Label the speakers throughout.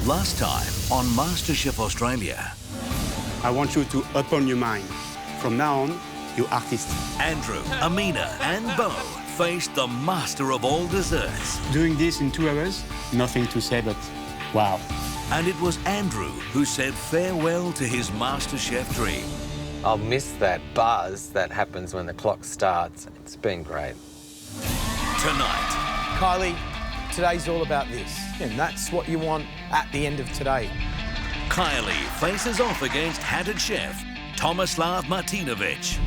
Speaker 1: Last time on MasterChef Australia.
Speaker 2: I want you to open your mind. From now on, you're artists.
Speaker 1: Andrew, Amina and Bo faced the master of all desserts.
Speaker 2: Doing this in 2 hours, nothing to say but wow.
Speaker 1: And it was Andrew who said farewell to his MasterChef dream.
Speaker 3: I'll miss that buzz that happens when the clock starts. It's been great.
Speaker 1: Tonight,
Speaker 4: Kylie, today's all about this, and that's what you want at the end of today.
Speaker 1: Kylie faces off against hatted chef Thomas Luu Martinovic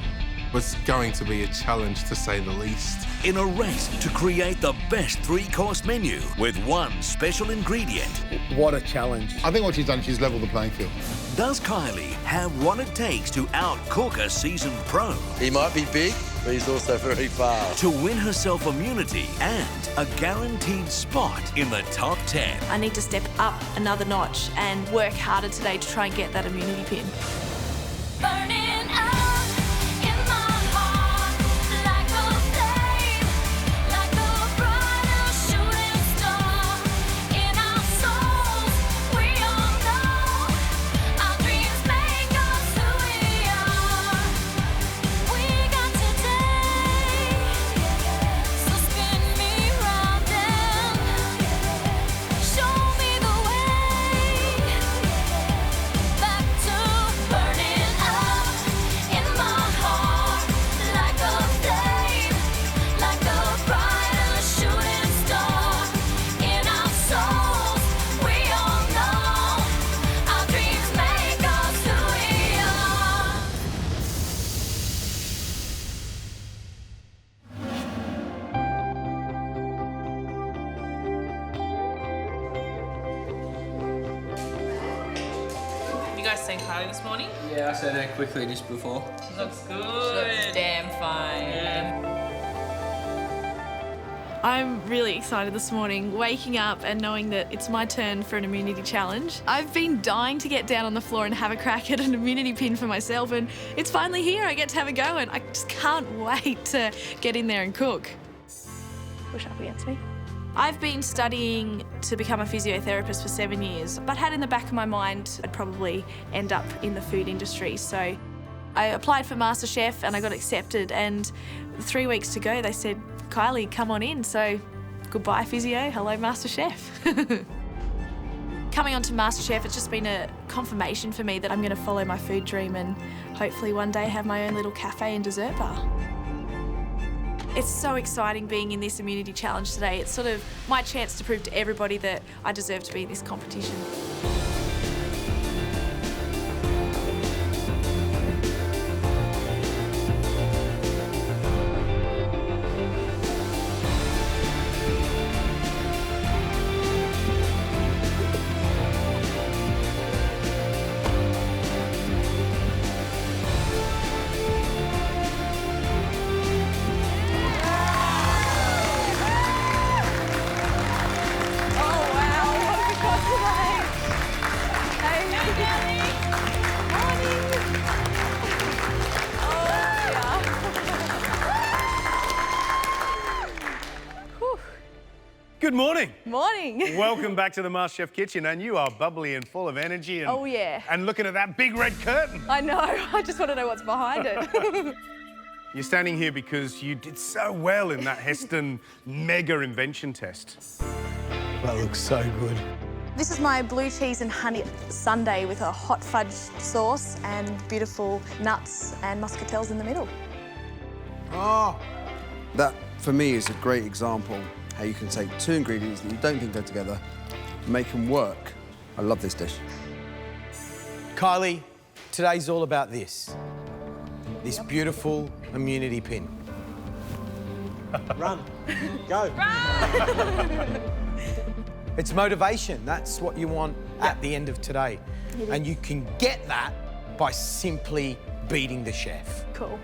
Speaker 5: Was going to be a challenge, to say the least.
Speaker 1: in a race to create the best three-course menu with one special ingredient.
Speaker 4: What a challenge.
Speaker 6: I think what she's done, she's leveled the playing field.
Speaker 1: Does Kylie have what it takes to outcook a seasoned pro?
Speaker 3: He might be big, but he's also very fast.
Speaker 1: To win herself immunity and a guaranteed spot in the top 10.
Speaker 7: I need to step up another notch and work harder today to try and get that immunity pin.
Speaker 8: Burning up in my heart like a flame, like a brighter shooting star. In our souls, we all know our dreams make us who we are. We got today, so spin me round and show me the way back to burning up in my heart like a flame, like a brighter shooting star. In our souls, we all know our dreams make us who we are.
Speaker 9: You guys seen Kylie this morning?
Speaker 10: Yeah, I said that quickly just before.
Speaker 9: She looks good. Damn fine.
Speaker 7: I'm really excited this morning, waking up and knowing that it's my turn for an immunity challenge. I've been dying to get down on the floor and have a crack at an immunity pin for myself, and it's finally here. I get to have a go, and I just can't wait to get in there and cook. Push up against me. I've been studying to become a physiotherapist for 7 years, but had in the back of my mind I'd probably end up in the food industry. So I applied for MasterChef and I got accepted, and 3 weeks to go they said, Kylie, come on in. So goodbye physio, hello MasterChef. Coming onto MasterChef, it's just been a confirmation for me that I'm going to follow my food dream and hopefully one day have my own little cafe and dessert bar. It's so exciting being in this immunity challenge today. It's sort of my chance to prove to everybody that I deserve to be in this competition.
Speaker 11: Good morning.
Speaker 7: Morning.
Speaker 11: Welcome back to the MasterChef kitchen, and you are bubbly and full of energy. And,
Speaker 7: Oh, yeah.
Speaker 11: And looking at that big red curtain.
Speaker 7: I know, I just want to know what's behind it.
Speaker 11: You're standing here because you did so well in that Heston mega invention test.
Speaker 4: That looks so good.
Speaker 7: This is my blue cheese and honey sundae with a hot fudge sauce and beautiful nuts and muscatels in the middle.
Speaker 4: Oh,
Speaker 12: That, for me, is a great example how you can take two ingredients that you don't think go together, make them work. I love this dish.
Speaker 4: Kylie, today's all about this. This beautiful immunity pin. Run. Go.
Speaker 9: Run!
Speaker 4: It's motivation. That's what you want at the end of today. And you can get that by simply beating the chef.
Speaker 7: Cool.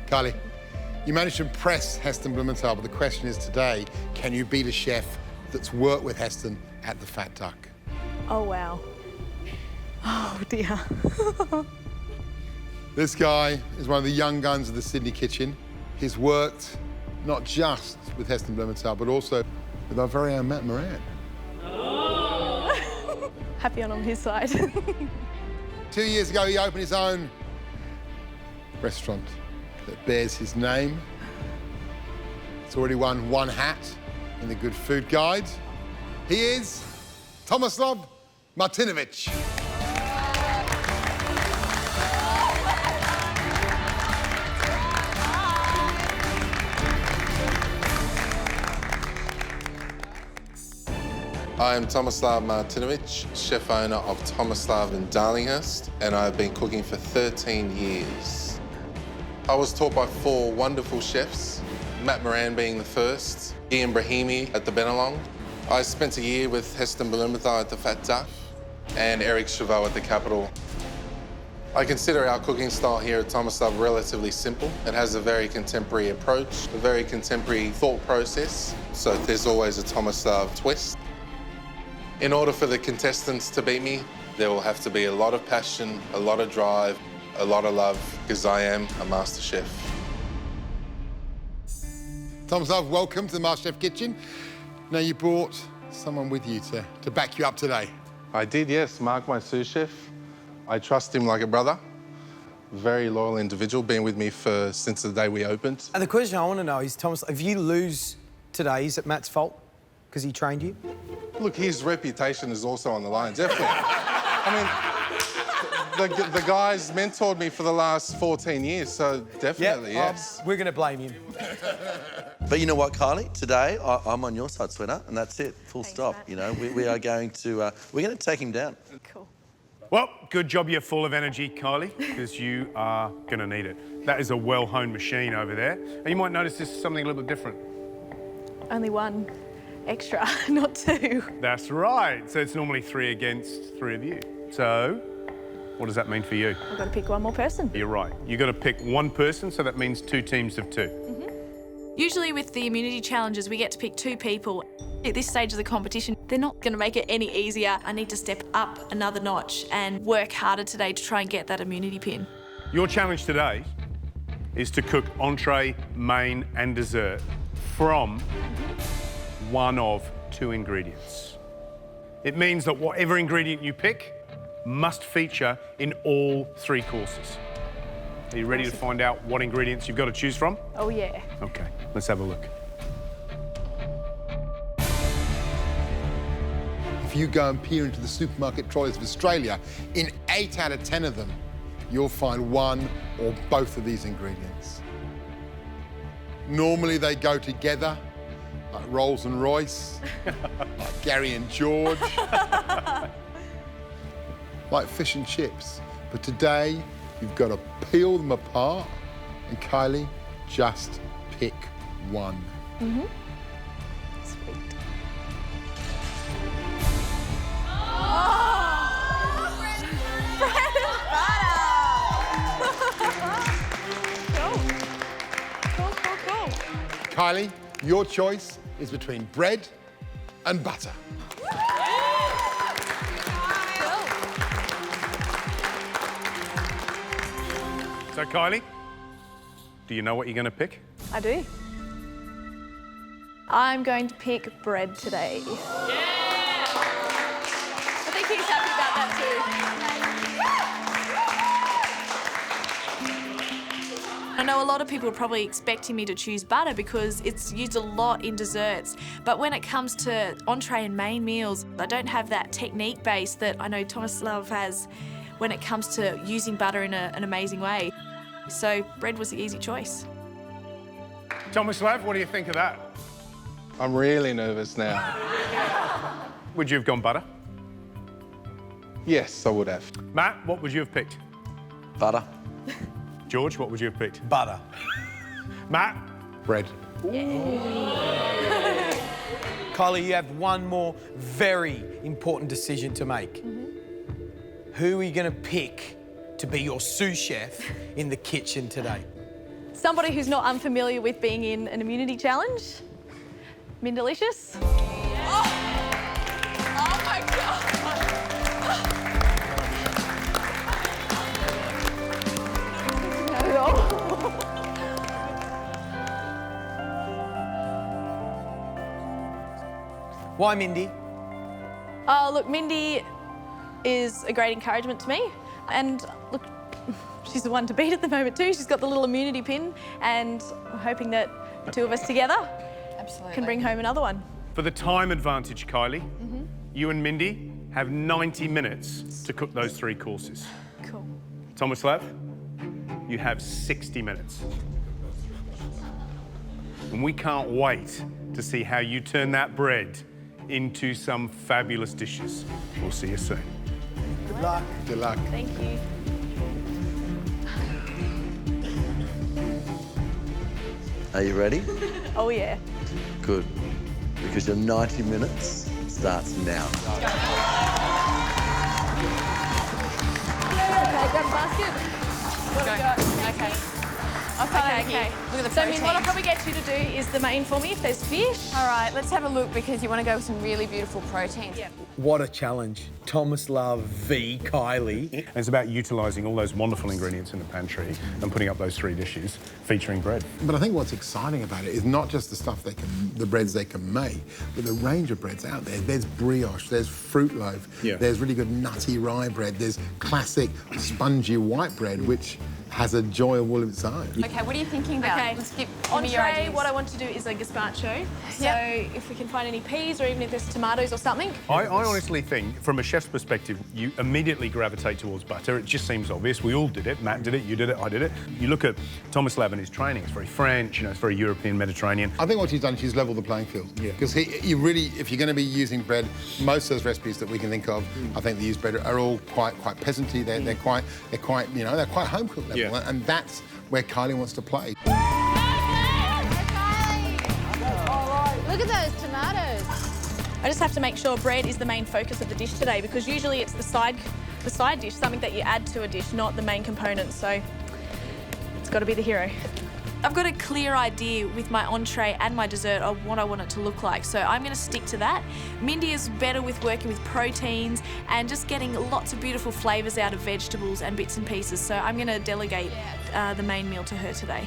Speaker 6: Kylie, you managed to impress Heston Blumenthal, but the question is today, can you beat a chef that's worked with Heston at the Fat Duck?
Speaker 7: Oh, wow. Oh, dear.
Speaker 6: This guy is one of the young guns of the Sydney kitchen. He's worked not just with Heston Blumenthal, but also with our very own Matt Moran.
Speaker 7: Happy I'm on his side.
Speaker 6: 2 years ago, he opened his own restaurant that bears his name. It's already won 1 hat in the Good Food Guide. He is Thomas Luu Martinovic.
Speaker 5: I am Thomas Luu Martinovic, chef owner of Thomas Luu in Darlinghurst, and I've been cooking for 13 years. I was taught by 4 wonderful chefs, Matt Moran being the first, Ian Brahimi at the Bennelong. I spent a year with Heston Blumenthal at the Fat Duck and Eric Trevalla at the Capitol. I consider our cooking style here at Thomas Luu relatively simple. It has a very contemporary approach, a very contemporary thought process, so there's always a Thomas Luu twist. In order for the contestants to beat me, there will have to be a lot of passion, a lot of drive, a lot of love, because I am a master chef.
Speaker 6: Thomas Luu, welcome to the MasterChef kitchen. Now, you brought someone with you to back you up today.
Speaker 5: I did, yes. Mark, my sous chef. I trust him like a brother. Very loyal individual, been with me since the day we opened.
Speaker 4: And the question I want to know is, Thomas, if you lose today, is it Matt's fault? Because he trained you?
Speaker 5: Look, his reputation is also on the line, definitely. I mean, the guy's mentored me for the last 14 years, so definitely, yes.
Speaker 4: We're going to blame him.
Speaker 13: But you know what, Kylie? Today, I'm on your side, sweetheart, and that's it. Full stop.
Speaker 7: Matt.
Speaker 13: You know, we are going to, we're going to take him down.
Speaker 7: Cool.
Speaker 11: Well, good job you're full of energy, Kylie, because you are going to need it. That is a well-honed machine over there. And you might notice this is something a little bit different.
Speaker 7: Only 1 extra, not 2.
Speaker 11: That's right. So it's normally 3 against 3 of you. So what does that mean for you?
Speaker 7: I've got to pick 1 more person.
Speaker 11: You're right. You've got to pick 1 person, so that means 2 teams of 2.
Speaker 7: Usually with the immunity challenges, we get to pick 2 people. At this stage of the competition, they're not going to make it any easier. I need to step up another notch and work harder today to try and get that immunity pin.
Speaker 11: Your challenge today is to cook entree, main and dessert from 1 of 2 ingredients. It means that whatever ingredient you pick must feature in all 3 courses. Are you ready to find out what ingredients you've got to choose from?
Speaker 7: Oh, yeah.
Speaker 11: Okay, let's have a look.
Speaker 6: If you go and peer into the supermarket trolleys of Australia, in 8 out of 10 of them, you'll find 1 or both of these ingredients. Normally they go together, like Rolls and Royce, like Gary and George, like fish and chips. But today, you've got to peel them apart, and Kylie, just pick 1.
Speaker 7: Sweet. Bread and butter! Cool.
Speaker 6: Kylie, your choice is between bread and butter.
Speaker 11: So, Kylie, do you know what you're going to pick?
Speaker 7: I do. I'm going to pick bread today. Yeah! I think he's happy about that too. I know a lot of people are probably expecting me to choose butter because it's used a lot in desserts. But when it comes to entree and main meals, I don't have that technique base that I know Thomas Luu has when it comes to using butter in an amazing way. So bread was the easy choice.
Speaker 11: Thomas Luu, what do you think of that?
Speaker 5: I'm really nervous now.
Speaker 11: Would you have gone butter?
Speaker 5: Yes, I would have.
Speaker 11: Matt, what would you have picked?
Speaker 13: Butter.
Speaker 11: George, what would you have picked?
Speaker 4: Butter.
Speaker 11: Matt?
Speaker 6: Bread.
Speaker 4: Kylie, you have 1 more very important decision to make. Who are you going to pick to be your sous chef in the kitchen today?
Speaker 7: Somebody who's not unfamiliar with being in an immunity challenge. Mindelicious. Oh my God. Not at all.
Speaker 4: Why Mindy?
Speaker 7: Oh, look, Mindy is a great encouragement to me. And look, she's the one to beat at the moment too. She's got the little immunity pin, and I'm hoping that the two of us together can bring home another one.
Speaker 11: For the time advantage, Kylie, you and Mindy have 90 minutes to cook those 3 courses.
Speaker 7: Cool.
Speaker 11: Thomas Luu, you have 60 minutes. And we can't wait to see how you turn that bread into some fabulous dishes. We'll see you soon.
Speaker 4: Good luck.
Speaker 6: Good luck.
Speaker 7: Thank you.
Speaker 13: Are you ready?
Speaker 7: Oh, yeah.
Speaker 13: Good. Because your 90 minutes starts now.
Speaker 7: Okay, grab a basket. What have we got? Okay. Okay.
Speaker 9: Look at the
Speaker 7: So, I mean, what I'll
Speaker 9: protein.
Speaker 7: probably get you to do is the main for me, if there's fish.
Speaker 9: All right, let's have a look because you want to go with some really beautiful proteins.
Speaker 7: Yeah.
Speaker 4: What a challenge. Thomas Luu v Kylie.
Speaker 11: It's about utilising all those wonderful ingredients in the pantry and putting up those 3 dishes featuring bread.
Speaker 6: But I think what's exciting about it is not just the stuff the breads they can make, but the range of breads out there. There's brioche, there's fruit loaf, there's really good nutty rye bread, there's classic spongy white bread, which has a joy all of its own.
Speaker 9: Okay, what are you thinking about?
Speaker 7: Okay.
Speaker 9: Let's give me your
Speaker 7: Entree,
Speaker 9: ideas.
Speaker 7: what I want to do is a gazpacho. So if we can find any peas or even if there's tomatoes or something.
Speaker 11: I honestly think, from a chef's perspective, you immediately gravitate towards butter. It just seems obvious. We all did it. Matt did it, you did it, I did it. You look at Thomas Luu and his training, it's very French, you know, it's very European, Mediterranean.
Speaker 6: I think what she's done, she's leveled the playing field. Yeah. Because you really, if you're going to be using bread, most of those recipes that we can think of, I think they use bread are all quite peasanty. They're quite, you know, they're quite home cooked level, and that's where Kylie wants to play.
Speaker 14: Look at those tomatoes.
Speaker 7: I just have to make sure bread is the main focus of the dish today, because usually it's the side dish, something that you add to a dish, not the main component. So it's got to be the hero. I've got a clear idea with my entree and my dessert of what I want it to look like, so I'm going to stick to that. Mindy is better with working with proteins and just getting lots of beautiful flavours out of vegetables and bits and pieces, so I'm going to delegate the main meal to her today.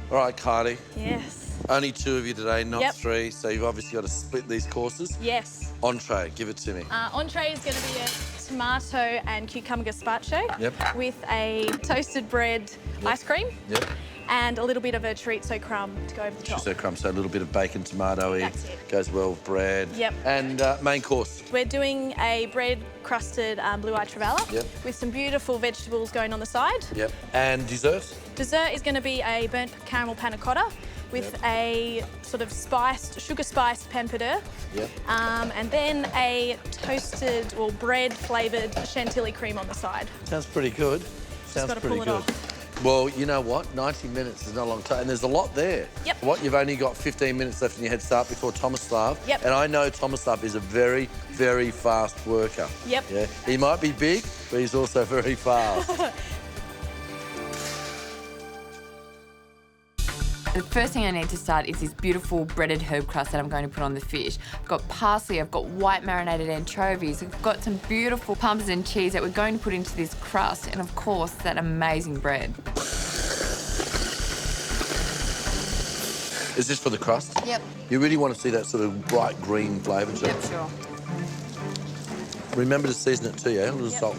Speaker 13: All right, Kylie.
Speaker 7: Yes.
Speaker 13: Only 2 of you today, not
Speaker 7: Yep.
Speaker 13: 3, so you've obviously got to split these courses.
Speaker 7: Yes.
Speaker 13: Entree, give it to me.
Speaker 7: Entree is going to be a tomato and cucumber gazpacho with a toasted bread ice cream.
Speaker 13: Yep.
Speaker 7: And a little bit of a chorizo crumb to go over the top.
Speaker 13: Chorizo crumb, so a little bit of bacon, tomato-y.
Speaker 7: That's it.
Speaker 13: Goes well with bread.
Speaker 7: Yep.
Speaker 13: And main course.
Speaker 7: We're doing a bread-crusted blue-eyed Trevalla with some beautiful vegetables going on the side.
Speaker 13: Yep. And dessert?
Speaker 7: Dessert is going to be a burnt caramel panna cotta with a sort of sugar-spiced pamperdure.
Speaker 13: Yep.
Speaker 7: And then a toasted or bread-flavoured chantilly cream on the side.
Speaker 13: Sounds pretty good. Sounds
Speaker 7: gotta
Speaker 13: pretty
Speaker 7: pull it
Speaker 13: good.
Speaker 7: off.
Speaker 13: Well, you know what? 90 minutes is not a long time, and there's a lot there.
Speaker 7: Yep.
Speaker 13: What, you've only got 15 minutes left in your head start before Thomas Luu.
Speaker 7: Yep.
Speaker 13: And I know Thomas Luu is a very, very fast worker.
Speaker 7: Yep.
Speaker 13: Yeah. He might be big, but he's also very fast.
Speaker 9: The first thing I need to start is this beautiful breaded herb crust that I'm going to put on the fish. I've got parsley, I've got white marinated anchovies, I've got some beautiful Parmesan cheese that we're going to put into this crust, and of course, that amazing bread.
Speaker 13: Is this for the crust?
Speaker 9: Yep.
Speaker 13: You really want to see that sort of bright green flavour to it?
Speaker 9: Yep, sure.
Speaker 13: Remember to season it too, yeah? A little salt.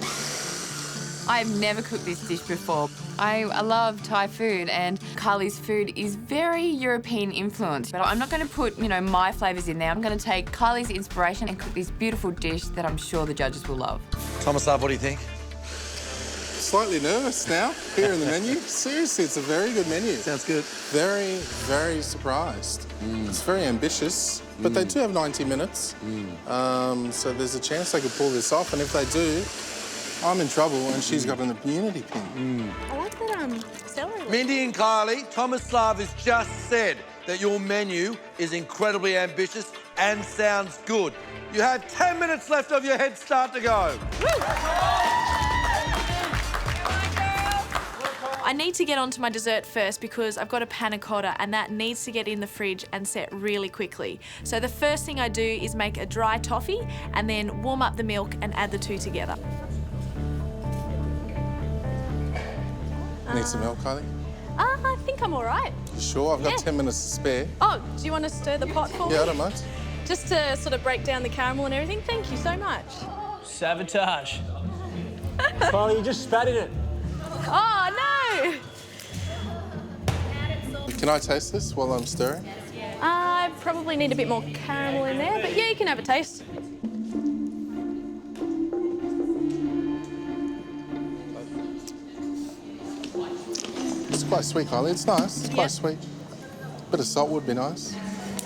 Speaker 9: I've never cooked this dish before. I love Thai food, and Kylie's food is very European influenced. But I'm not going to put, you know, my flavours in there. I'm going to take Kylie's inspiration and cook this beautiful dish that I'm sure the judges will love.
Speaker 13: Thomas Luu, what do you think?
Speaker 5: Slightly nervous now, here in the menu. Seriously, it's a very good menu.
Speaker 13: Sounds good.
Speaker 5: Very, very surprised. It's very ambitious, but they do have 90 minutes. So there's a chance they could pull this off, and if they do, I'm in trouble, and she's got an immunity pin.
Speaker 7: I like that celery leaf.
Speaker 13: Mindy and Kylie, Thomas Luu has just said that your menu is incredibly ambitious and sounds good. You have 10 minutes left of your head start to go.
Speaker 7: I need to get onto my dessert first because I've got a panna cotta and that needs to get in the fridge and set really quickly. So the first thing I do is make a dry toffee and then warm up the milk and add the two together.
Speaker 5: Need some milk, Kylie?
Speaker 7: I think I'm all right.
Speaker 5: You sure? I've got 10 minutes to spare.
Speaker 7: Oh, do you want to stir the pot for me?
Speaker 5: Yeah, I don't mind.
Speaker 7: just to sort of break down the caramel and everything. Thank you so much.
Speaker 10: Sabotage. Kylie, you just spat in it.
Speaker 7: Oh, no!
Speaker 5: Can I taste this while I'm stirring?
Speaker 7: I probably need a bit more caramel in there, but yeah, you can have a taste.
Speaker 5: It's quite sweet, Kylie. It's nice. It's quite sweet. Bit of salt would be nice.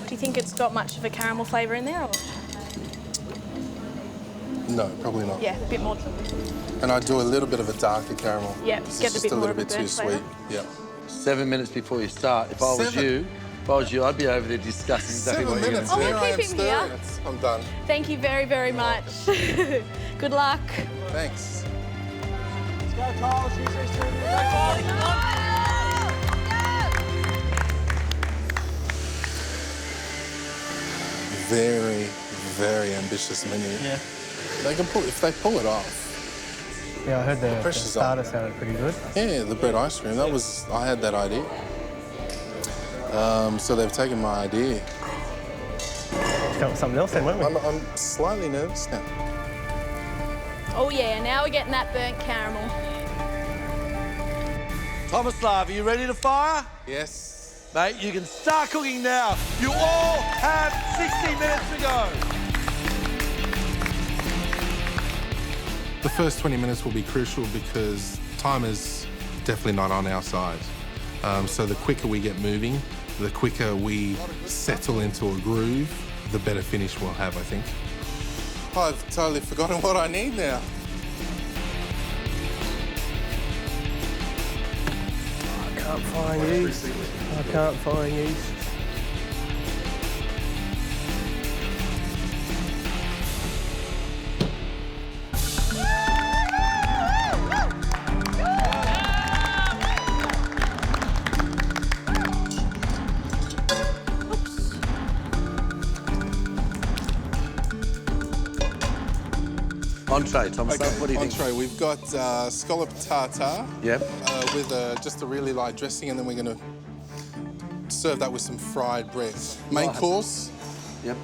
Speaker 7: Do you think it's got much of a caramel flavour in there? Or?
Speaker 5: No, probably not.
Speaker 7: Yeah, a bit more.
Speaker 5: And I do a little bit of a darker caramel.
Speaker 7: Yeah,
Speaker 5: It's
Speaker 7: get a
Speaker 5: just
Speaker 7: bit
Speaker 5: a
Speaker 7: more
Speaker 5: little
Speaker 7: of a
Speaker 5: bit too
Speaker 7: burnt
Speaker 5: sweet.
Speaker 7: flavour.
Speaker 5: Yeah.
Speaker 13: 7 minutes before you start. If I was you, I'd be over there discussing exactly
Speaker 5: 7
Speaker 13: what you're
Speaker 5: minutes.
Speaker 13: going to
Speaker 7: Oh,
Speaker 13: do.
Speaker 7: we'll
Speaker 5: I am
Speaker 7: keep him
Speaker 5: stirring
Speaker 7: here.
Speaker 5: it. I'm done.
Speaker 7: Thank you very, very much. Good luck.
Speaker 5: Thanks.
Speaker 10: Let's go, Kyle. Let's use these 2 minutes. Go, Kylie, come on.
Speaker 5: Very, very ambitious menu.
Speaker 10: Yeah.
Speaker 5: They can pull, if they pull it off.
Speaker 10: Yeah, I heard the
Speaker 5: pressure's
Speaker 10: starter
Speaker 5: on.
Speaker 10: sounded pretty good.
Speaker 5: Yeah, the bread ice cream. That was, I had that idea. So they've taken my idea.
Speaker 10: Let's go with something else then, won't we?
Speaker 5: I'm slightly nervous now.
Speaker 7: Oh yeah, now we're getting that burnt caramel.
Speaker 13: Thomas Luu, are you ready to fire?
Speaker 5: Yes.
Speaker 13: Mate, you can start cooking now. You all have 60 minutes to go.
Speaker 5: The first 20 minutes will be crucial because time is definitely not on our side. So the quicker we get moving, the quicker we settle into a groove, the better finish we'll have, I think. I've totally forgotten what I need now.
Speaker 10: I can't find yeast. I can't find yeast.
Speaker 13: Entree, Thomas.
Speaker 5: Okay,
Speaker 13: What do you think?
Speaker 5: entree. We've got scallop tartare.
Speaker 13: Yep.
Speaker 5: With just a really light dressing, and then we're going to serve that with some fried bread. Main course.
Speaker 13: Yep.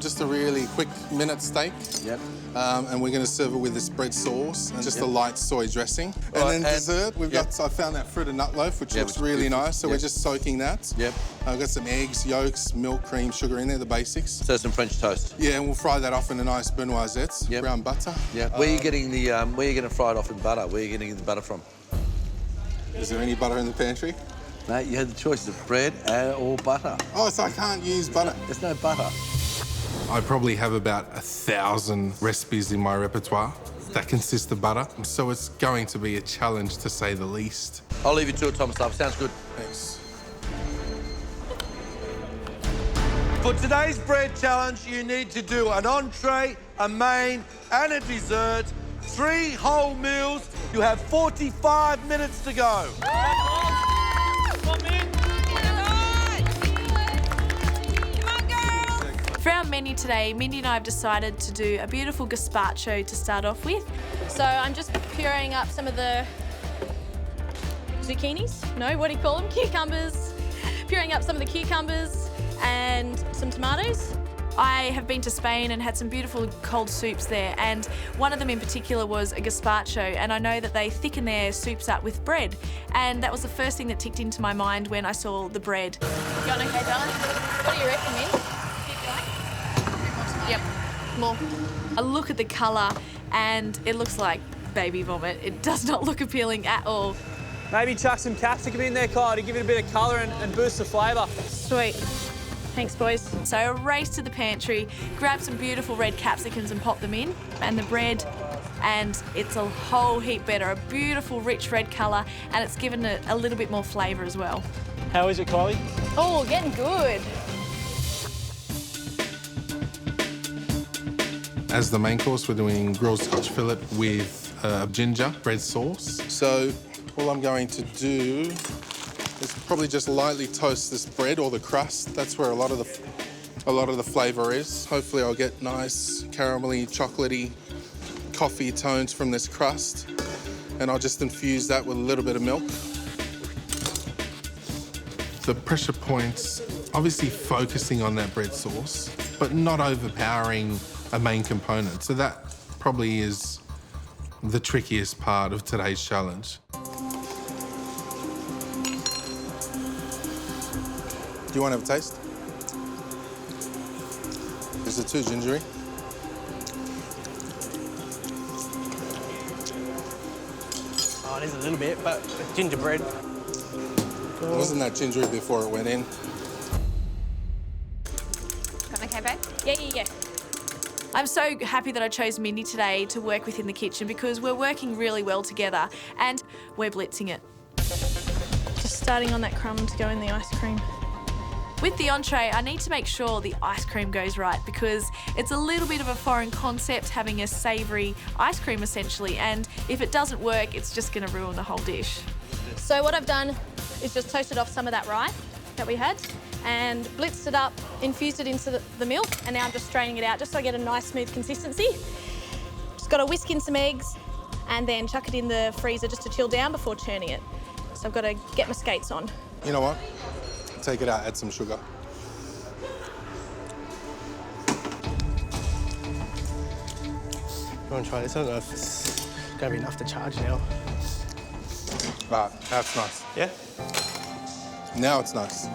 Speaker 5: Just a really quick minute steak.
Speaker 13: Yep.
Speaker 5: And we're going to serve it with this bread sauce and just a light soy dressing.
Speaker 13: Right,
Speaker 5: And then dessert, we've got, I found that fruit and nut loaf, which looks really nice. So we're just soaking that.
Speaker 13: Yep.
Speaker 5: I've got some eggs, yolks, milk, cream, sugar in there, the basics.
Speaker 13: So some French toast.
Speaker 5: Yeah, and we'll fry that off in a nice noisette, brown butter.
Speaker 13: Yeah. Where are you getting the? Where are you going to fry it off in butter? Where are you getting the butter from?
Speaker 5: Is there any butter in the pantry?
Speaker 13: Mate, you had the choice of bread or butter.
Speaker 5: Oh, so I can't use butter?
Speaker 13: There's no butter.
Speaker 5: I probably have about 1,000 recipes in my repertoire that consist of butter, so it's going to be a challenge to say the least.
Speaker 13: I'll leave you to it, Thomas Luu. Sounds good.
Speaker 5: Thanks.
Speaker 13: For today's bread challenge, you need to do an entree, a main, and a dessert. 3 whole meals. You have 45 minutes to go.
Speaker 7: For our menu today, Mindy and I have decided to do a beautiful gazpacho to start off with. So I'm just pureeing up some of the zucchinis. No, what do you call them? Cucumbers. Pureeing up some of the cucumbers and some tomatoes. I have been to Spain and had some beautiful cold soups there, and one of them in particular was a gazpacho, and I know that they thicken their soups up with bread, and that was the first thing that ticked into my mind when I saw the bread. You on okay, darling? What do you reckon, Min? Keep going? Yep, more. I look at the colour and it looks like baby vomit. It does not look appealing at all.
Speaker 10: Maybe chuck some capsicum in there, Kyle, to give it a bit of colour and boost the flavour.
Speaker 7: Sweet. Thanks, boys. So I race to the pantry, grab some beautiful red capsicums and pop them in, and the bread, and it's a whole heap better. A beautiful, rich red colour, and it's given it a little bit more flavour as well.
Speaker 10: How is it, Kylie?
Speaker 7: Oh, getting good.
Speaker 5: As the main course, we're doing grilled scotch fillet with gingerbread sauce. So all I'm going to do is probably just lightly toast this bread or the crust. That's where a lot of the flavour is. Hopefully I'll get nice caramelly, chocolatey, coffee tones from this crust. And I'll just infuse that with a little bit of milk. The pressure points Obviously focusing on that bread sauce, but not overpowering a main component. So that probably is the trickiest part of today's challenge. Do you want to have a taste? Is it too gingery?
Speaker 10: Oh, it is a little bit, but gingerbread.
Speaker 5: Wasn't that gingery before it went in?
Speaker 9: Okay, babe?
Speaker 7: Yeah. I'm so happy that I chose Mindy today to work with in the kitchen because we're working really well together and we're blitzing it. Just starting on that crumb to go in the ice cream. With the entree, I need to make sure the ice cream goes right because it's a little bit of a foreign concept having a savoury ice cream essentially, and if it doesn't work, it's just going to ruin the whole dish.
Speaker 14: So what I've done is just toasted off some of that rye that we had and blitzed it up, infused it into the milk, and now I'm just straining it out just so I get a nice smooth consistency. Just got to whisk in some eggs and then chuck it in the freezer just to chill down before churning it. So I've got to get my skates on.
Speaker 5: You know what? Take it out, add some sugar.
Speaker 10: I want to try this. I don't know if it's going to be enough to charge now.
Speaker 5: Right, that's nice.
Speaker 10: Yeah?
Speaker 5: Now it's nice.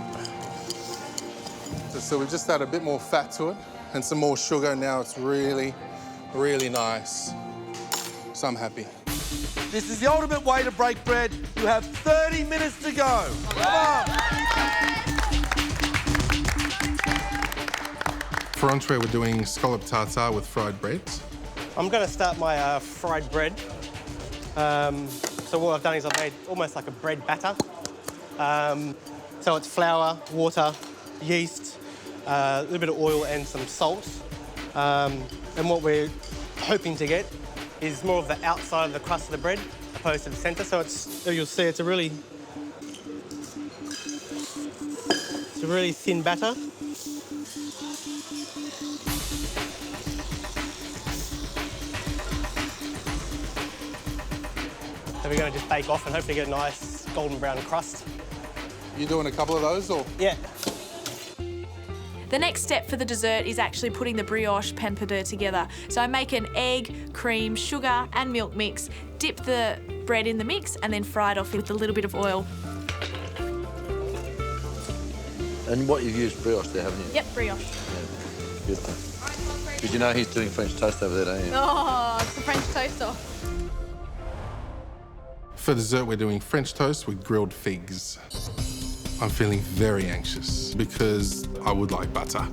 Speaker 5: So we've just added a bit more fat to it and some more sugar. Now it's really, really nice. So I'm happy.
Speaker 13: This is the ultimate way to break bread. You have 30 minutes to go. Come on.
Speaker 5: For entree, we're doing scallop tartare with fried bread.
Speaker 10: I'm going to start my fried bread. So what I've done is I've made almost like a bread batter. So it's flour, water, yeast, a little bit of oil and some salt. And what we're hoping to get is more of the outside of the crust of the bread opposed to the centre. So you'll see it's a really thin batter. So we're going to just bake off and hopefully get a nice golden brown crust.
Speaker 5: You doing a couple of those or?
Speaker 10: Yeah.
Speaker 7: The next step for the dessert is actually putting the brioche pain pâté together. So I make an egg, cream, sugar and milk mix, dip the bread in the mix and then fry it off with a little bit of oil.
Speaker 15: And what you've used brioche there, haven't you?
Speaker 7: Yep, brioche.
Speaker 15: Yeah. Good. Because you know he's doing French toast over there, don't you?
Speaker 14: Oh, it's the French toast off.
Speaker 5: For dessert, we're doing French toast with grilled figs. I'm feeling very anxious because I would like butter.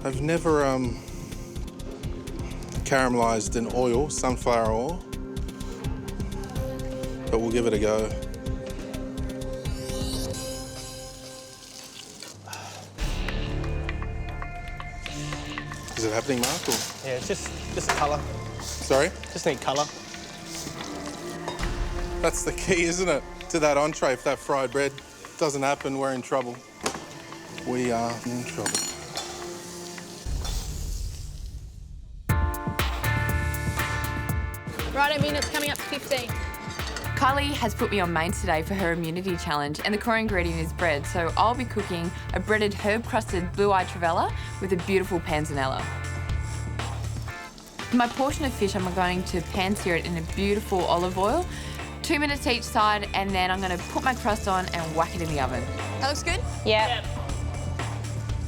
Speaker 5: I've never caramelized in oil, sunflower oil, but we'll give it a go. Is it happening, Mark? Or?
Speaker 10: Yeah, it's just colour.
Speaker 5: Sorry?
Speaker 10: Just need colour.
Speaker 5: That's the key, isn't it? To that entree, if that fried bread doesn't happen, we're in trouble. We are in trouble.
Speaker 14: Right, minutes coming up to 15.
Speaker 9: Kylie has put me on mains today for her immunity challenge, and the core ingredient is bread, so I'll be cooking a breaded herb-crusted blue-eyed Trevalla with a beautiful panzanella. For my portion of fish, I'm going to pan-sear it in a beautiful olive oil, 2 minutes each side, and then I'm going to put my crust on and whack it in the oven.
Speaker 14: That looks good?
Speaker 9: Yep.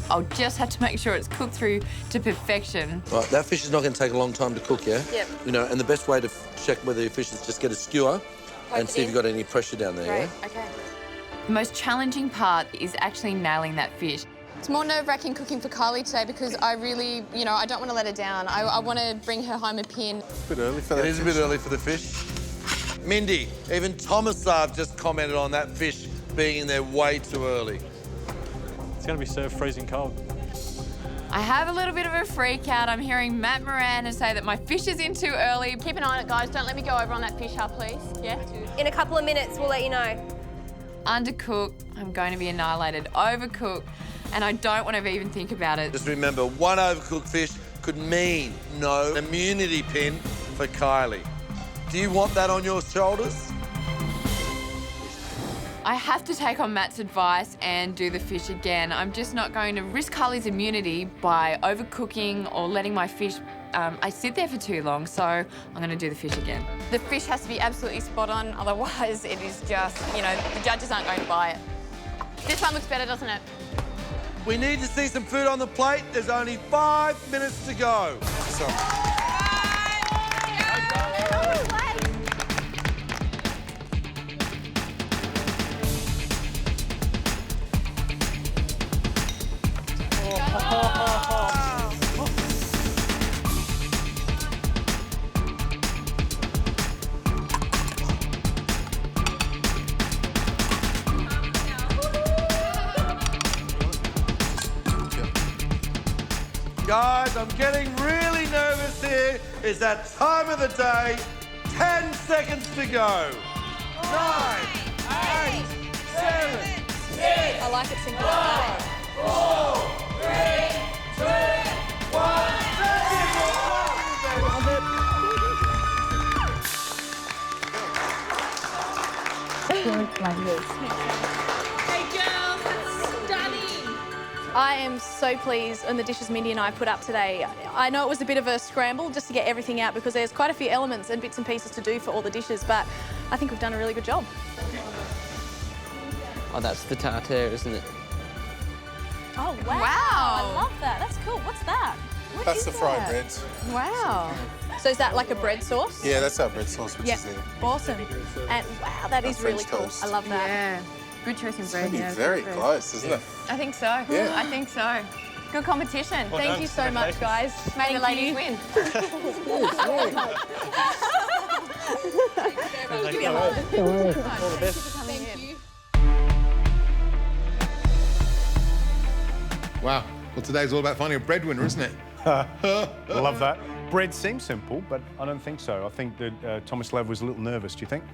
Speaker 9: I'll just have to make sure it's cooked through to perfection.
Speaker 15: Right, that fish is not going to take a long time to cook, yeah?
Speaker 14: Yep.
Speaker 15: You know, and the best way to check whether your fish is just get a skewer and see if you've got any pressure down there,
Speaker 9: Great,
Speaker 15: yeah?
Speaker 9: okay. The most challenging part is actually nailing that fish.
Speaker 14: It's more nerve-wracking cooking for Kylie today because I really, I don't want to let her down. I want to bring her home a pin.
Speaker 5: A bit early for that.
Speaker 13: It is a bit early for the fish. Mindy, even Thomas Luu just commented on that fish being in there way too early.
Speaker 10: It's going to be served freezing cold.
Speaker 9: I have a little bit of a freak out. I'm hearing Matt Miranda say that my fish is in too early.
Speaker 14: Keep an eye on it, guys. Don't let me go over on that fish hull, please. Yeah?
Speaker 16: In a couple of minutes, we'll let you know.
Speaker 9: Undercooked, I'm going to be annihilated. Overcooked, and I don't want to even think about it.
Speaker 13: Just remember, one overcooked fish could mean no immunity pin for Kylie. Do you want that on your shoulders?
Speaker 9: I have to take on Matt's advice and do the fish again. I'm just not going to risk Kylie's immunity by overcooking or letting my fish I sit there for too long, so I'm going to do the fish again.
Speaker 17: The fish has to be absolutely spot on, otherwise it is just, you know, the judges aren't going to buy it. This one looks better, doesn't it?
Speaker 13: We need to see some food on the plate. There's only 5 minutes to go. Guys, I'm getting really nervous here. It's that time of the day. 10 seconds to go. 9, 8, 7, 6.
Speaker 14: I like it simple like that.
Speaker 8: 4, 3, 2, 1.
Speaker 14: Hey girls, that's stunning. I am so pleased on the dishes Mindy and I put up today. I know it was a bit of a scramble just to get everything out because there's quite a few elements and bits and pieces to do for all the dishes, but I think we've done a really good job.
Speaker 3: Oh, that's the tartare, isn't it?
Speaker 14: Oh, wow. I love that. That's cool. What's that? What
Speaker 5: That's
Speaker 14: is
Speaker 5: the fried
Speaker 14: that?
Speaker 5: breads.
Speaker 14: Wow. So is that like a bread sauce?
Speaker 5: Yeah, that's our bread sauce, which is there.
Speaker 14: Awesome. And wow, that is really
Speaker 5: French
Speaker 14: cool.
Speaker 5: toast.
Speaker 14: I love that.
Speaker 9: Yeah. Good choice in bread, yeah.
Speaker 5: Very close, isn't it?
Speaker 9: I think so.
Speaker 5: Yeah.
Speaker 9: I think so. Good competition.
Speaker 14: Thank you so much, guys.
Speaker 17: May the ladies win.
Speaker 14: Give me a hug.
Speaker 10: All the best.
Speaker 14: Thank you.
Speaker 6: Wow. Well, today's all about finding a breadwinner, isn't it?
Speaker 11: Love that. Bread seems simple, but I don't think so. I think that Thomas Luu was a little nervous. Do you think?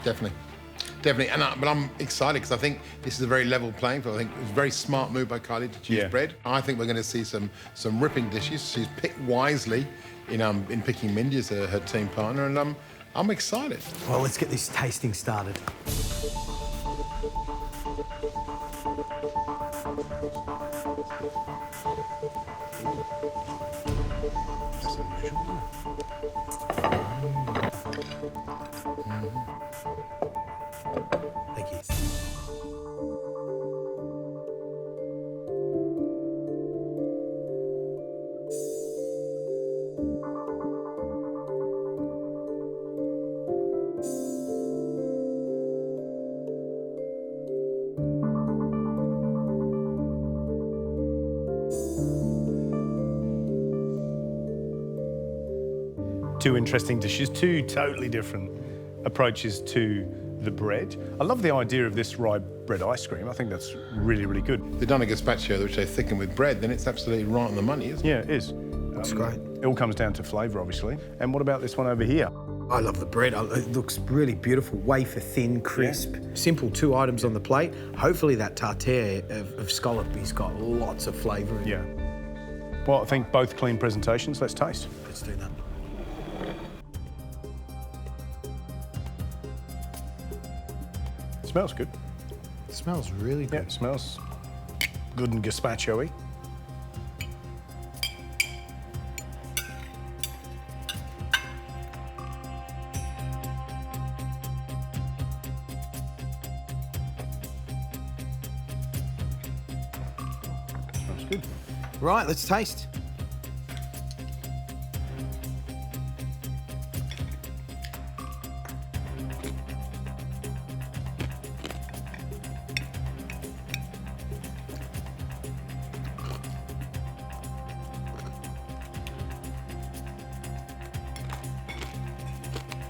Speaker 6: Definitely. Definitely. But I'm excited because I think this is a very level playing field. I think it was a very smart move by Kylie to choose bread. I think we're going to see some ripping dishes. She's picked wisely in picking Mindy as her team partner, and I'm excited.
Speaker 4: Well, let's get this tasting started. Thank you.
Speaker 11: Two interesting dishes, two totally different approaches to the bread. I love the idea of this rye bread ice cream. I think that's really, really good.
Speaker 6: They've done a gazpacho, which they thicken with bread, then it's absolutely right on the money, isn't it?
Speaker 11: Yeah, it is.
Speaker 4: That's great.
Speaker 11: It all comes down to flavour, obviously. And what about this one over here?
Speaker 4: I love the bread. It looks really beautiful, wafer thin, crisp. Yeah. Simple, 2 items on the plate. Hopefully that tartare of scallop has got lots of flavour in it.
Speaker 11: Yeah. Well, I think both clean presentations. Let's taste.
Speaker 4: Let's do that.
Speaker 11: Smells good.
Speaker 4: It smells really good.
Speaker 11: Yeah, it smells good and gazpacho-y. Smells good.
Speaker 4: Right, let's taste.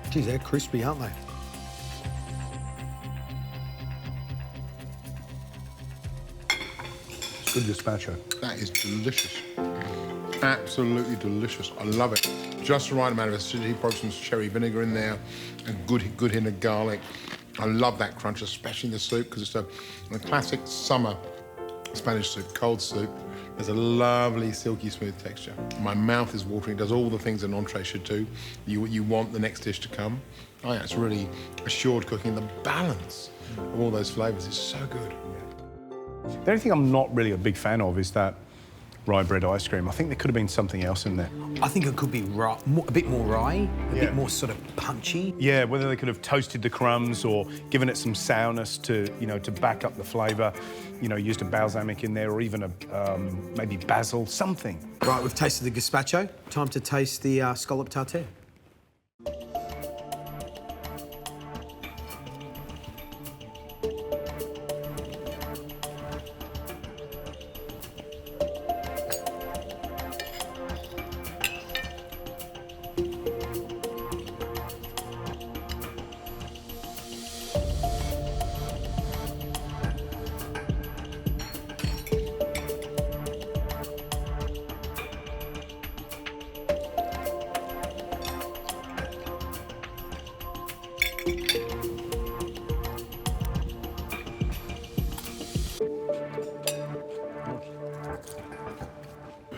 Speaker 4: Geez, they're crispy, aren't they?
Speaker 11: It's good gazpacho.
Speaker 6: That is delicious. Absolutely delicious. I love it. Just the right amount of acidity, probably some cherry vinegar in there, a good hint of garlic. I love that crunch, especially in the soup, because it's a classic summer Spanish soup, cold soup. There's a lovely, silky, smooth texture. My mouth is watering. It does all the things an entree should do. You want the next dish to come. Oh yeah, it's really assured cooking. The balance of all those flavours. It's so good.
Speaker 11: The only thing I'm not really a big fan of is that rye bread ice cream. I think there could have been something else in there.
Speaker 4: I think it could be a bit more rye, a bit more sort of punchy.
Speaker 11: Yeah, whether they could have toasted the crumbs or given it some sourness to, you know, to back up the flavour. You know, used a balsamic in there or even a maybe basil, something.
Speaker 4: Right, we've tasted the gazpacho. Time to taste the scallop tartare.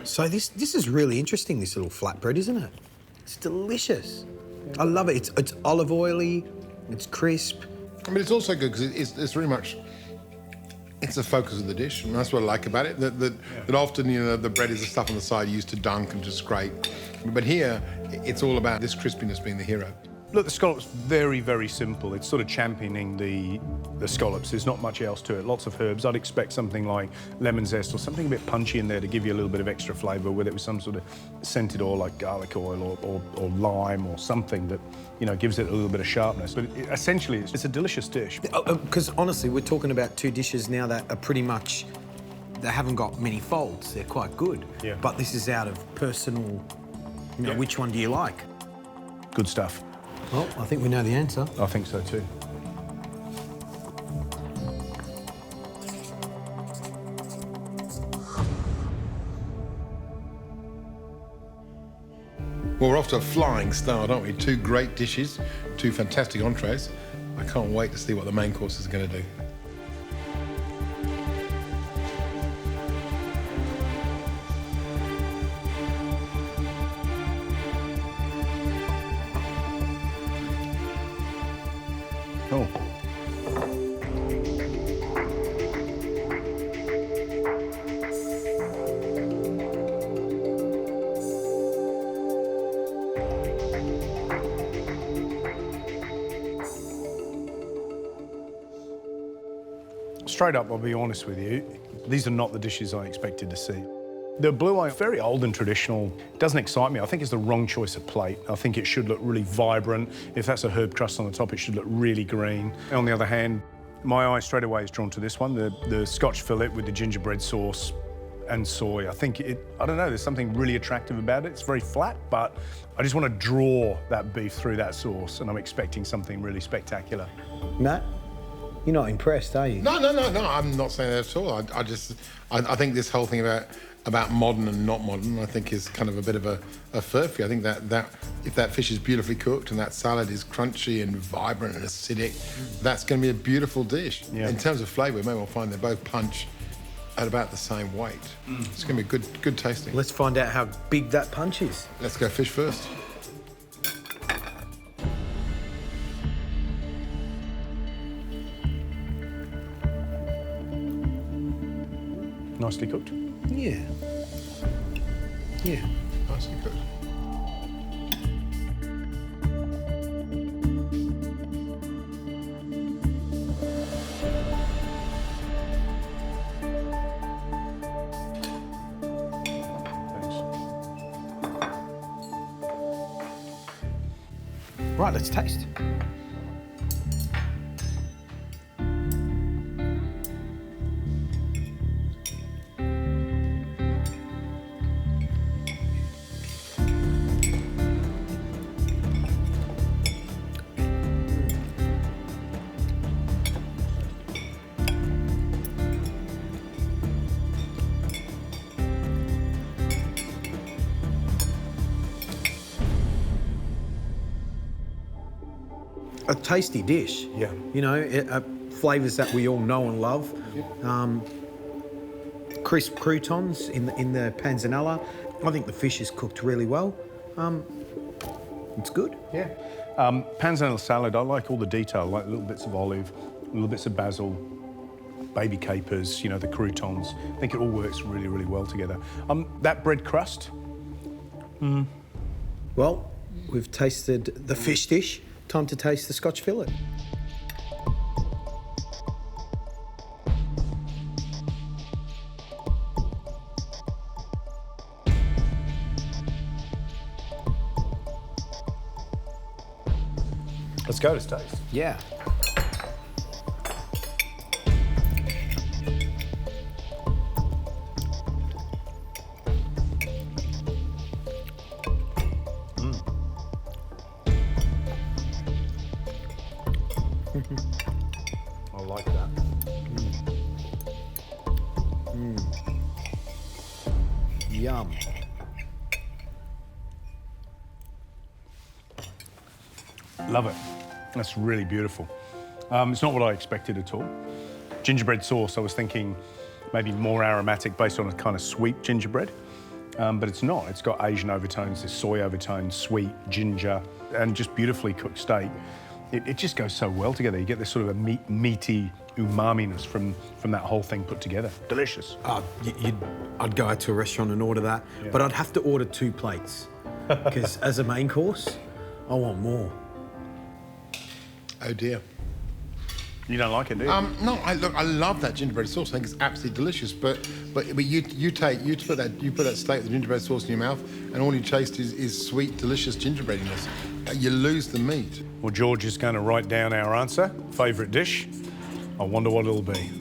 Speaker 4: So this is really interesting, this little flatbread, isn't it? It's delicious. I love it. It's olive oily, it's crisp.
Speaker 6: I mean, it's also good because it's very much, it's the focus of the dish, and that's what I like about it. That often, you know, the bread is the stuff on the side used to dunk and to scrape. But here, it's all about this crispiness being the hero.
Speaker 11: Look, the scallop's very, very simple. It's sort of championing the scallops. There's not much else to it. Lots of herbs. I'd expect something like lemon zest or something a bit punchy in there to give you a little bit of extra flavour, whether it was some sort of scented oil like garlic oil or lime or something that, you know, gives it a little bit of sharpness. But essentially, it's a delicious dish.
Speaker 4: Because honestly, we're talking about two dishes now that are pretty much, they haven't got many faults. They're quite good.
Speaker 11: Yeah.
Speaker 4: But this is out of personal, you know, which one do you like?
Speaker 11: Good stuff.
Speaker 4: Well, I think we know the answer.
Speaker 11: I think so too.
Speaker 6: Well, we're off to a flying start, aren't we? Two great dishes, two fantastic entrees. I can't wait to see what the main course is going to do.
Speaker 11: Oh. Straight up, I'll be honest with you, these are not the dishes I expected to see. The blue eye, very old and traditional, doesn't excite me. I think it's the wrong choice of plate. I think it should look really vibrant. If that's a herb crust on the top, it should look really green. On the other hand, my eye straight away is drawn to this one, the Scotch fillet with the gingerbread sauce and soy. I think I don't know, there's something really attractive about it. It's very flat, but I just want to draw that beef through that sauce, and I'm expecting something really spectacular.
Speaker 4: Matt, you're not impressed, are you?
Speaker 6: No, I'm not saying that at all. I think this whole thing about modern and not modern, I think is kind of a bit of a furphy. I think that if that fish is beautifully cooked and that salad is crunchy and vibrant and acidic, that's going to be a beautiful dish.
Speaker 11: Yeah.
Speaker 6: In terms of flavour, maybe we'll find they both punch at about the same weight. It's going to be good tasting.
Speaker 4: Let's find out how big that punch is.
Speaker 6: Let's go fish first.
Speaker 11: Nicely cooked.
Speaker 4: Yeah. Yeah.
Speaker 6: Nicely cooked.
Speaker 4: Right, let's taste. A tasty dish.
Speaker 11: Yeah.
Speaker 4: You know, flavours that we all know and love. Crisp croutons in the panzanella. I think the fish is cooked really well. It's good.
Speaker 11: Yeah. Panzanella salad, I like all the detail, like little bits of olive, little bits of basil, baby capers, you know, the croutons. I think it all works really, really well together. That bread crust.
Speaker 4: Well, we've tasted the fish dish. Time to taste the Scotch fillet.
Speaker 11: Let's go to taste.
Speaker 4: Yeah.
Speaker 11: I like that.
Speaker 4: Yum.
Speaker 11: Love it. That's really beautiful. It's not what I expected at all. Gingerbread sauce, I was thinking maybe more aromatic based on a kind of sweet gingerbread, but it's not. It's got Asian overtones, there's soy overtones, sweet, ginger, and just beautifully cooked steak. It just goes so well together. You get this sort of a meaty umami-ness from that whole thing put together. Delicious.
Speaker 4: I'd go out to a restaurant and order that, but I'd have to order 2 plates because as a main course, I want more.
Speaker 6: Oh dear.
Speaker 11: You don't like it, do you?
Speaker 6: No, I love that gingerbread sauce. I think it's absolutely delicious. But you put that steak with gingerbread sauce in your mouth, and all you taste is sweet, delicious gingerbreadiness. You lose the meat.
Speaker 11: Well, George is going to write down our answer. Favourite dish. I wonder what it'll be.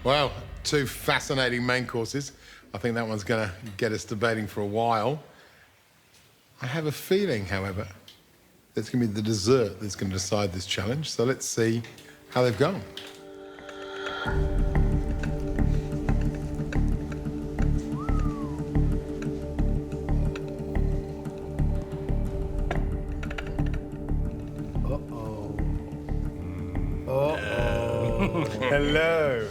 Speaker 6: Well, 2 fascinating main courses. I think that one's going to get us debating for a while. I have a feeling, however, that it's going to be the dessert that's going to decide this challenge. So let's see how they've gone.
Speaker 11: Hello.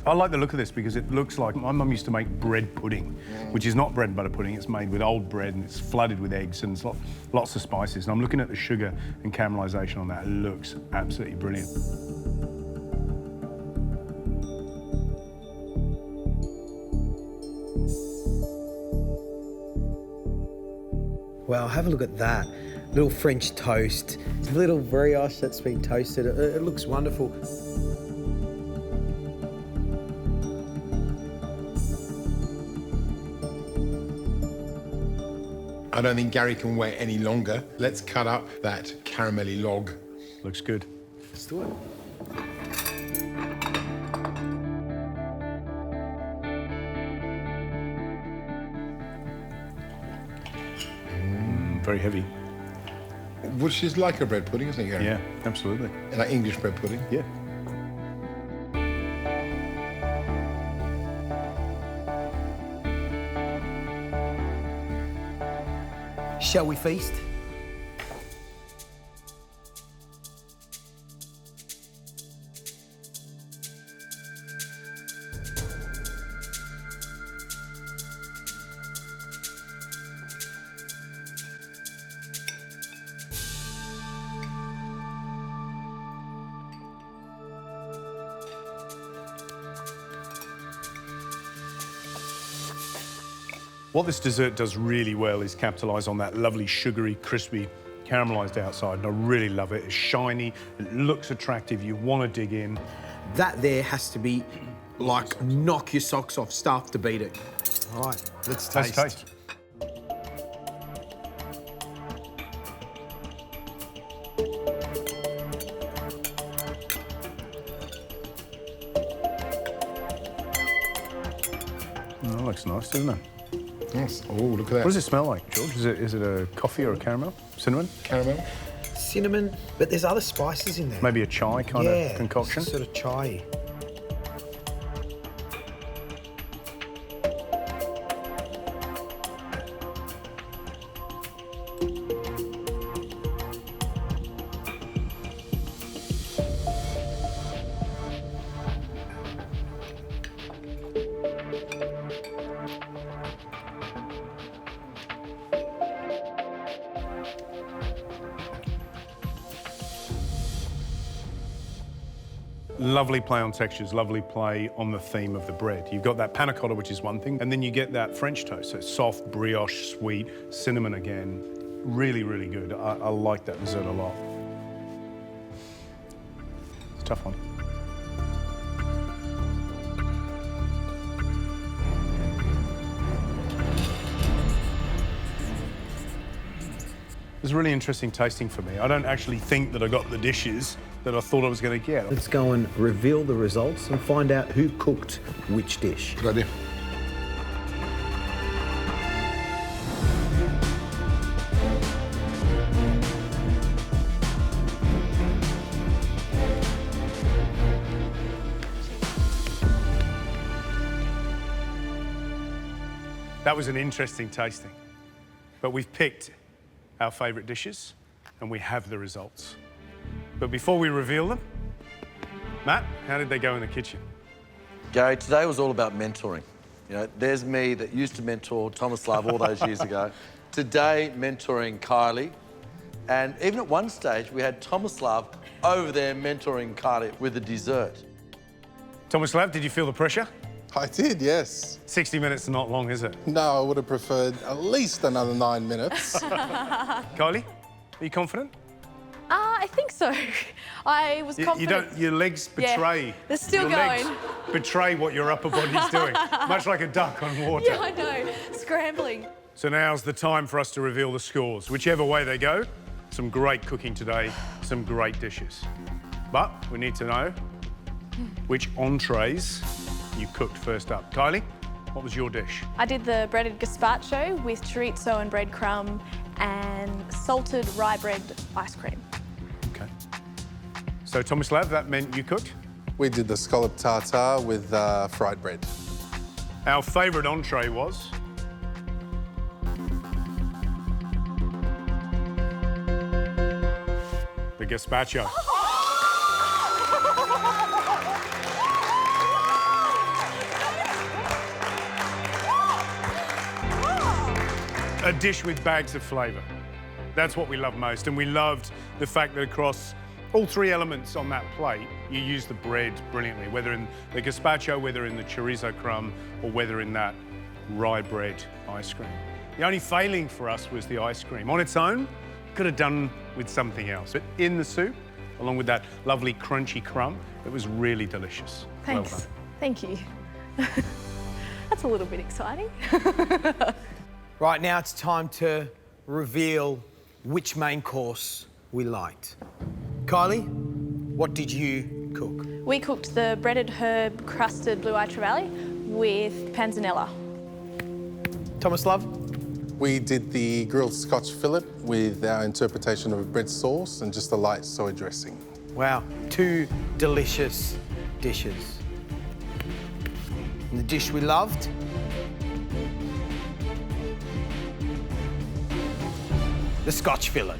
Speaker 11: I like the look of this because it looks like my mum used to make bread pudding, which is not bread and butter pudding. It's made with old bread and it's flooded with eggs and it's lots of spices. And I'm looking at the sugar and caramelisation on that. It looks absolutely brilliant.
Speaker 4: Well, have a look at that. Little French toast, little brioche that's been toasted. It looks wonderful.
Speaker 6: I don't think Gary can wait any longer. Let's cut up that caramelly log.
Speaker 11: Looks good.
Speaker 4: Let's do it.
Speaker 11: Very heavy.
Speaker 6: Which is like a bread pudding, isn't it, Gary?
Speaker 11: Yeah, absolutely.
Speaker 6: Like English bread pudding?
Speaker 11: Yeah.
Speaker 4: Shall we feast?
Speaker 11: What this dessert does really well is capitalise on that lovely sugary, crispy, caramelised outside, and I really love it. It's shiny, it looks attractive, you want to dig in.
Speaker 4: That there has to be like knock your socks off stuff to beat it. All right, let's taste.
Speaker 11: Let's taste. That looks nice, doesn't it?
Speaker 6: Yes. Oh, look at that.
Speaker 11: What does it smell like, George? Is it a coffee or a caramel? Cinnamon?
Speaker 6: Caramel.
Speaker 4: Cinnamon, but there's other spices in there.
Speaker 11: Maybe a chai kind of concoction?
Speaker 4: Sort of chai.
Speaker 11: Lovely play on textures, lovely play on the theme of the bread. You've got that panna cotta, which is one thing, and then you get that French toast, so soft, brioche, sweet, cinnamon again. Really, really good. I like that dessert a lot. It's a tough one. It was really interesting tasting for me. I don't actually think that I got the dishes that I thought I was going to get.
Speaker 18: Let's go and reveal the results and find out who cooked which dish.
Speaker 6: Good idea.
Speaker 11: That was an interesting tasting, but we've picked our favourite dishes and we have the results. But before we reveal them, Matt, how did they go in the kitchen?
Speaker 15: Gary, today was all about mentoring. You know, there's me that used to mentor Thomas Luu all those years ago. Today, mentoring Kylie. And even at one stage, we had Thomas Luu over there mentoring Kylie with the dessert.
Speaker 11: Thomas Luu, did you feel the pressure?
Speaker 5: I did, yes.
Speaker 11: 60 minutes is not long, is it?
Speaker 5: No, I would have preferred at least another 9 minutes.
Speaker 11: Kylie, are you confident?
Speaker 14: I think so. I was confident.
Speaker 11: You don't, your legs betray.
Speaker 14: Yeah, they're still
Speaker 11: your
Speaker 14: going.
Speaker 11: Legs betray what your upper body's doing, much like a duck on water.
Speaker 14: Yeah, I know, scrambling.
Speaker 11: So now's the time for us to reveal the scores. Whichever way they go, some great cooking today, some great dishes. But we need to know which entrees you cooked first up. Kylie, what was your dish?
Speaker 14: I did the breaded gazpacho with chorizo and breadcrumb and salted rye bread ice cream.
Speaker 11: Okay. So Thomas Luu, that meant you cooked?
Speaker 5: We did the scallop tartare with fried bread.
Speaker 11: Our favourite entree was? The gazpacho. A dish with bags of flavour. That's what we love most, and we loved the fact that across all three elements on that plate, you use the bread brilliantly, whether in the gazpacho, whether in the chorizo crumb, or whether in that rye bread ice cream. The only failing for us was the ice cream. On its own, could have done with something else. But in the soup, along with that lovely crunchy crumb, it was really delicious.
Speaker 14: Thanks.
Speaker 11: Well done.
Speaker 14: Thank you. That's a little bit exciting.
Speaker 4: Right, now it's time to reveal which main course we liked. Kylie, what did you cook?
Speaker 14: We cooked the breaded herb crusted blue-eye Trevalla with panzanella.
Speaker 4: Thomas Luu?
Speaker 5: We did the grilled Scotch fillet with our interpretation of a bread sauce and just a light soy dressing.
Speaker 4: Wow, two delicious dishes. And the dish we loved? The Scotch fillet.
Speaker 14: I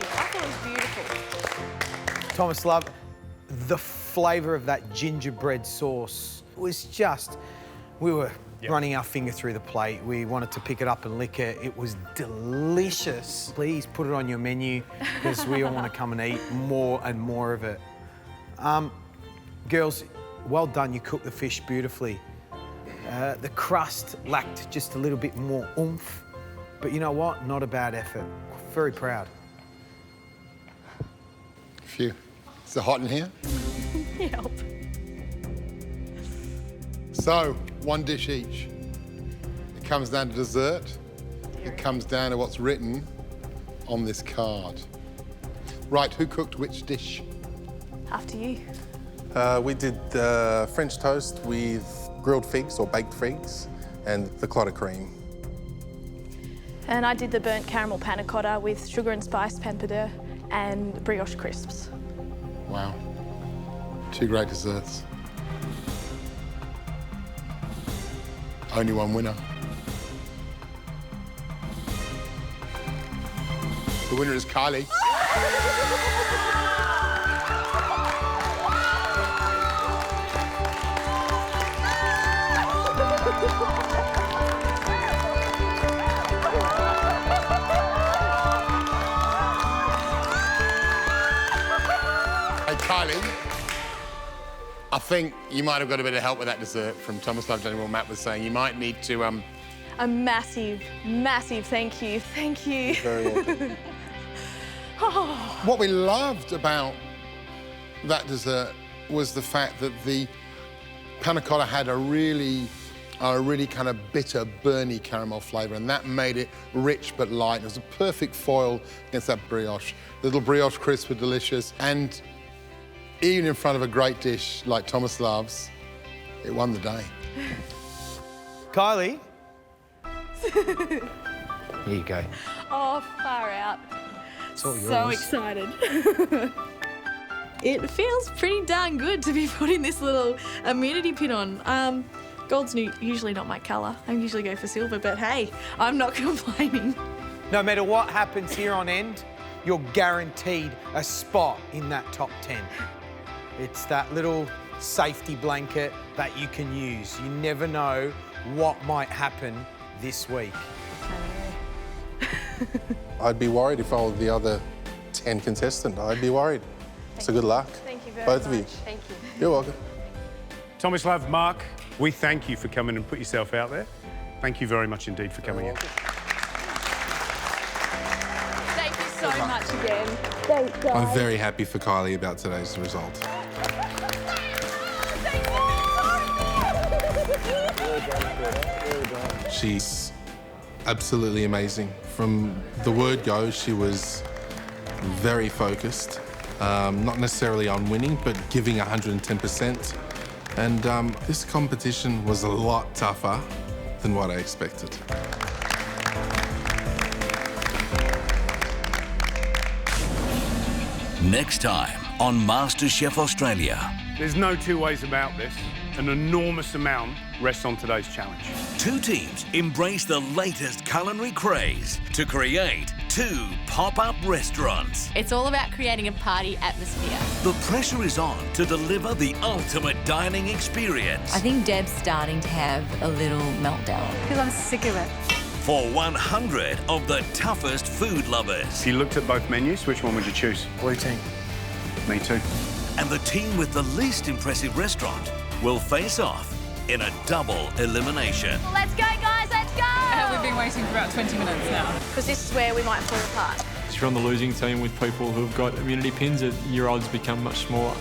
Speaker 14: thought it was beautiful.
Speaker 4: Thomas Luu, the flavour of that gingerbread sauce was just, we were running our finger through the plate. We wanted to pick it up and lick it. It was delicious. Please put it on your menu because we all want to come and eat more and more of it. Girls, well done. You cooked the fish beautifully. The crust lacked just a little bit more oomph, but you know what? Not a bad effort. Very proud.
Speaker 6: Phew. Is it hot in here?
Speaker 14: Help.
Speaker 6: So, one dish each. It comes down to dessert. It comes down to what's written on this card. Right, who cooked which dish?
Speaker 14: After you.
Speaker 5: We did French toast with grilled figs or baked figs and the Cotta cream.
Speaker 14: And I did the burnt caramel panna cotta with sugar and spice pamperdeur and brioche crisps.
Speaker 6: Wow. Two great desserts. Only one winner. The winner is Kylie. Hey, Kylie, I think you might have got a bit of help with that dessert from Thomas Luu. What Matt was saying. You might need to...
Speaker 14: A massive, massive thank you. Thank you.
Speaker 6: Very welcome. What we loved about that dessert was the fact that the Panna Cotta had a really kind of bitter, burny caramel flavour, and that made it rich but light. It was a perfect foil against that brioche. The little brioche crisps were delicious, and even in front of a great dish like Thomas Lou's, it won the day.
Speaker 4: Kylie.
Speaker 3: Here you go.
Speaker 14: Oh, far out.
Speaker 4: It's all
Speaker 14: So
Speaker 4: yours.
Speaker 14: excited. It feels pretty darn good to be putting this little immunity pin on. Gold's usually not my colour. I usually go for silver, but hey, I'm not complaining.
Speaker 4: No matter what happens here on end, you're guaranteed a spot in that top 10. It's that little safety blanket that you can use. You never know what might happen this week.
Speaker 5: I'd be worried if I were the other 10 contestant. I'd be worried. So good luck.
Speaker 14: Thank you very
Speaker 5: Both
Speaker 14: much.
Speaker 5: of you.
Speaker 14: Thank you.
Speaker 5: You're welcome.
Speaker 11: Thomas Luu, Mark, we thank you for coming and put yourself out there. Thank you very much indeed for coming in.
Speaker 14: Thank you so much again. Thanks, guys.
Speaker 5: I'm very happy for Kylie about today's result. She's absolutely amazing. From the word go, she was very focused, not necessarily on winning, but giving 110%. And this competition was a lot tougher than what I expected.
Speaker 1: Next time on MasterChef Australia.
Speaker 11: There's no two ways about this. An enormous amount rests on today's challenge.
Speaker 1: Two teams embrace the latest culinary craze to create 2 pop-up restaurants.
Speaker 9: It's all about creating a party atmosphere.
Speaker 1: The pressure is on to deliver the ultimate dining experience.
Speaker 19: I think Deb's starting to have a little meltdown.
Speaker 8: Because I'm sick of it.
Speaker 1: For 100 of the toughest food lovers.
Speaker 11: If you looked at both menus, which one would you choose?
Speaker 4: Blue team.
Speaker 11: Me too.
Speaker 1: And the team with the least impressive restaurant will face off in a double elimination.
Speaker 14: Let's go, guys, let's go!
Speaker 9: We've been waiting for about 20 minutes now.
Speaker 14: Because this is where we might fall apart.
Speaker 20: If you're on the losing team with people who've got immunity pins, your odds become much smaller.